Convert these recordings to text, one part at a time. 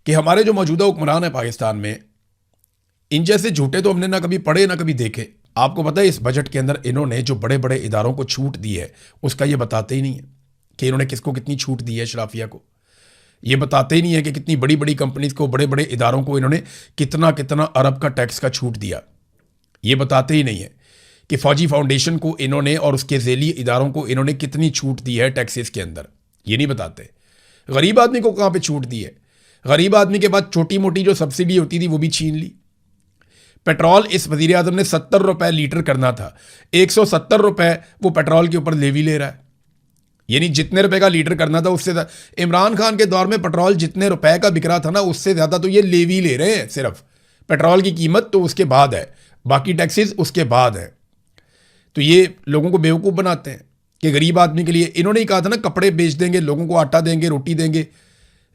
कि हमारे जो मौजूदा हुक्मरान है पाकिस्तान में, इन जैसे झूठे तो हमने ना कभी पढ़े ना कभी देखे। आपको पता है इस बजट के अंदर इन्होंने जो बड़े बड़े इदारों को छूट दी है उसका ये बताते ही नहीं है कि इन्होंने किसको कितनी छूट दी है। अशराफिया को ये बताते ही नहीं है कि कितनी बड़ी बड़ी कंपनीज को, बड़े बड़े इदारों को इन्होंने कितना कितना अरब का टैक्स का छूट दिया। ये बताते ही नहीं है कि फौजी फाउंडेशन को इन्होंने और उसके झेली इदारों को इन्होंने कितनी छूट दी है टैक्सेस के अंदर। ये नहीं बताते। गरीब आदमी को कहाँ पे छूट दी है? गरीब आदमी के बाद छोटी मोटी जो सब्सिडी होती थी वो भी छीन ली। पेट्रोल इस वजीर आजम ने 70 रुपए लीटर करना था, 170 रुपए वो पेट्रोल के ऊपर लेवी ले रहा है। यानी जितने रुपए का लीटर करना था उससे इमरान खान के दौर में पेट्रोल जितने रुपए का बिक रहा था ना, उससे ज़्यादा तो ये लेवी ले रहे हैं। सिर्फ पेट्रोल की कीमत तो उसके बाद है, बाकी टैक्सेस उसके बाद है। तो ये लोगों को बेवकूफ़ बनाते हैं कि गरीब आदमी के लिए इन्होंने ही कहा था ना, कपड़े बेच देंगे, लोगों को आटा देंगे, रोटी देंगे,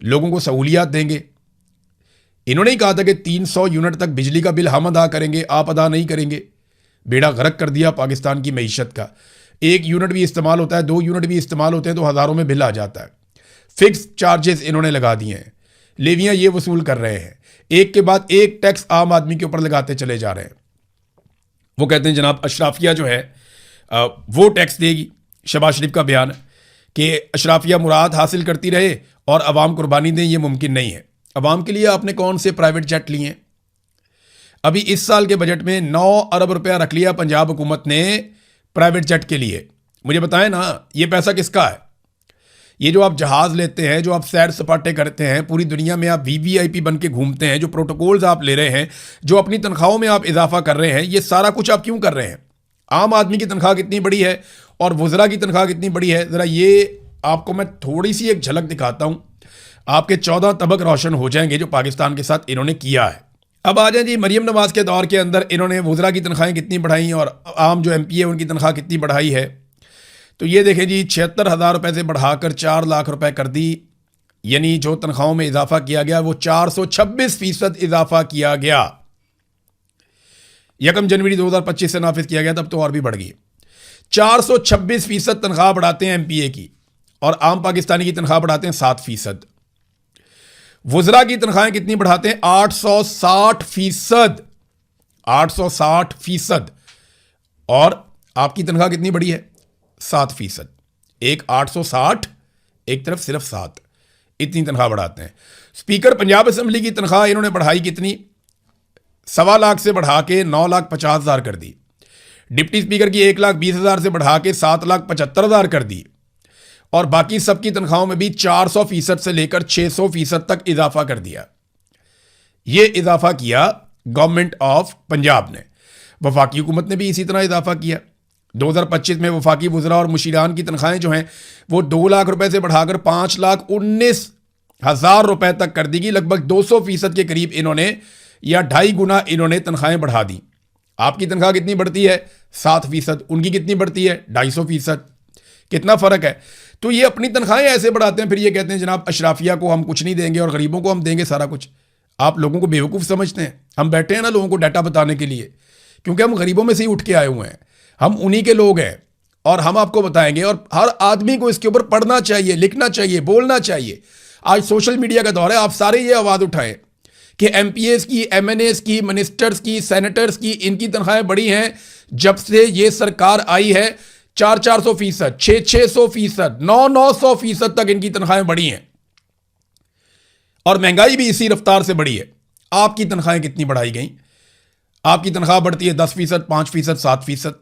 लोगों को सहूलियात देंगे। इन्होंने ही कहा था कि 300 यूनिट तक बिजली का बिल हम अदा करेंगे, आप अदा नहीं करेंगे। बेड़ा गर्क कर दिया पाकिस्तान की मईशत का। 1 यूनिट भी इस्तेमाल होता है, 2 यूनिट भी इस्तेमाल होते हैं तो हज़ारों में बिल आ जाता है। फिक्स चार्जेस इन्होंने लगा दिए हैं, लेवियाँ ये वसूल कर रहे हैं, एक के बाद एक टैक्स आम आदमी के ऊपर लगाते चले जा रहे हैं। वो कहते हैं जनाब अशराफिया जो है वो टैक्स देगी। शहबाज शरीफ का बयान कि अशराफिया मुराद हासिल करती रहे और अवाम कुर्बानी दें, ये मुमकिन नहीं है। अवाम के लिए आपने कौन से प्राइवेट जेट लिए हैं? अभी इस साल के बजट में 9 अरब रुपया रख लिया पंजाब हुकूमत ने प्राइवेट जेट के लिए। मुझे बताएं ना, ये पैसा किसका है? ये जो आप जहाज़ लेते हैं, जो आप सैर सपाटे करते हैं, पूरी दुनिया में आप वीवीआईपी बन के घूमते हैं, जो प्रोटोकॉल्स आप ले रहे हैं, जो अपनी तनख्वाहों में आप इजाफा कर रहे हैं, ये सारा कुछ आप क्यों कर रहे हैं? आम आदमी की तनख्वाह कितनी बड़ी है और वज़रा की तनख्वाह कितनी बड़ी है? ज़रा ये आपको मैं थोड़ी सी एक झलक दिखाता हूँ, आपके 14 तबक रोशन हो जाएंगे जो पाकिस्तान के साथ इन्होंने किया है। अब आ जाए जी, मरियम नवाज के दौर के अंदर इन्होंने वज़रा की तनख्वाहें कितनी बढ़ाई और आम जो MP है उनकी तनख्वाह कितनी बढ़ाई है। तो ये देखें जी, 76,000 रुपये से बढ़ाकर 4 लाख रुपए कर दी। यानी जो तनख्वाहों में इजाफा किया गया वो 426% इजाफा किया गया। 1 जनवरी 2025 से नाफिज किया गया, तब तो और भी बढ़ गई। 426% तनख्वाह बढ़ाते हैं MPA की और आम पाकिस्तानी की तनख्वाह बढ़ाते हैं 7%। वज़रा की तनख्वाहें कितनी बढ़ाते हैं? 860%। 860%। और आपकी तनख्वाह कितनी बढ़ी है? 7%। एक 860, एक तरफ सिर्फ 7, इतनी तनख्वाह बढ़ाते हैं। स्पीकर पंजाब असेंबली की तनख्वाह इन्होंने बढ़ाई कितनी? 1.25 लाख से बढ़ा के 9,50,000 कर दी। डिप्टी स्पीकर की 1,20,000 से बढ़ा के 7,75,000 कर दी। और बाकी सबकी तनख्वाहों में भी 400% से लेकर 600% तक इजाफा कर दिया। ये इजाफा किया गवर्नमेंट ऑफ पंजाब ने। वफाकी हुकूमत ने भी इसी तरह इजाफा किया। 2025 में वफाकी वज़रा और मुशीरान की तनख्वाहें जो हैं वो 2 लाख रुपए से बढ़ाकर 5,19,000 रुपए तक कर दी गई। लगभग 200% के करीब इन्होंने, या 2.5 गुना इन्होंने तनख्वाहें बढ़ा दी। आपकी तनख्वाह कितनी बढ़ती है? 7%। उनकी कितनी बढ़ती है? 250%। कितना फ़र्क है? तो ये अपनी तनख्वाहें ऐसे बढ़ाते हैं, फिर ये कहते हैं जनाब अशराफिया को हम कुछ नहीं देंगे और गरीबों को हम देंगे सारा कुछ। आप लोगों को बेवकूफ़ समझते हैं। हम बैठे हैं ना लोगों को डाटा बताने के लिए, क्योंकि हम गरीबों में से ही उठ के आए हुए हैं। हम उन्हीं के लोग हैं और हम आपको बताएंगे। और हर आदमी को इसके ऊपर पढ़ना चाहिए, लिखना चाहिए, बोलना चाहिए। आज सोशल मीडिया का दौर है, आप सारे ये आवाज़ उठाएं कि MPAs की, MNAs की, मिनिस्टर्स की, सेनेटर्स की, इनकी तनख्वाहें बढ़ी हैं जब से ये सरकार आई है। 400-400%, 600-600%, 900-900% तक इनकी तनख्वाहें बढ़ी हैं। और महंगाई भी इसी रफ्तार से बढ़ी है। आपकी तनख्वाहें कितनी बढ़ाई गई? आपकी तनख्वाह बढ़ती है 10%, 5%, 7%।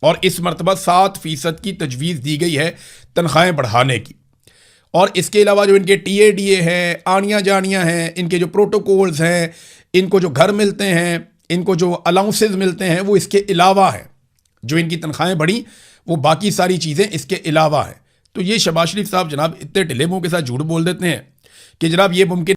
और इस मरतबा 7% की तजवीज़ दी गई है तनख्वाहें बढ़ाने की। और इसके अलावा जो इनके TADA हैं, आनियाँ जानियाँ हैं, इनके जो प्रोटोकॉल्स हैं, इनको जो घर मिलते हैं, इनको जो अलाउंसेस मिलते हैं, वो इसके अलावा है। जो इनकी तनख्वाहें बढ़ी वो बाकी सारी चीज़ें इसके अलावा हैं। तो ये शहबाज शरीफ साहब जनाब इतने ढिले मुँह के साथ झूठ बोल देते हैं कि जनाब ये मुमकिन